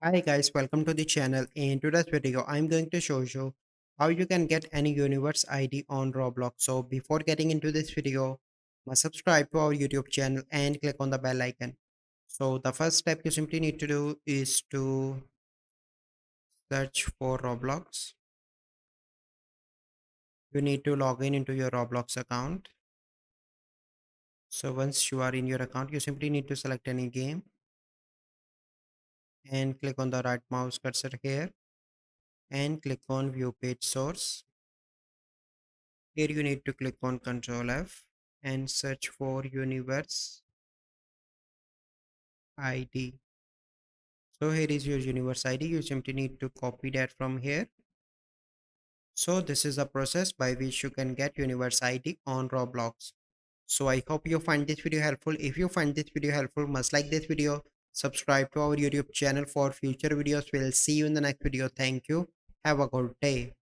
Hi guys, welcome to the channel. In today's video, I'm going to show you how you can get any universe ID on Roblox. So before getting into this video, must subscribe to our YouTube channel and click on the bell icon. So the first step you simply need to do is to search for Roblox. You need to log in into your Roblox account. So once you are in your account, you simply need to select any game and click on the right mouse cursor here and click on view page source. Here you need to click on Ctrl F and search for universe ID. So here is your universe ID. You simply need to copy that from here. So this is the process by which you can get universe ID on Roblox. So I hope you find this video helpful. If you find this video helpful, must like this video, subscribe to our YouTube channel for future videos. We'll see you in the next video. Thank you. Have a good day.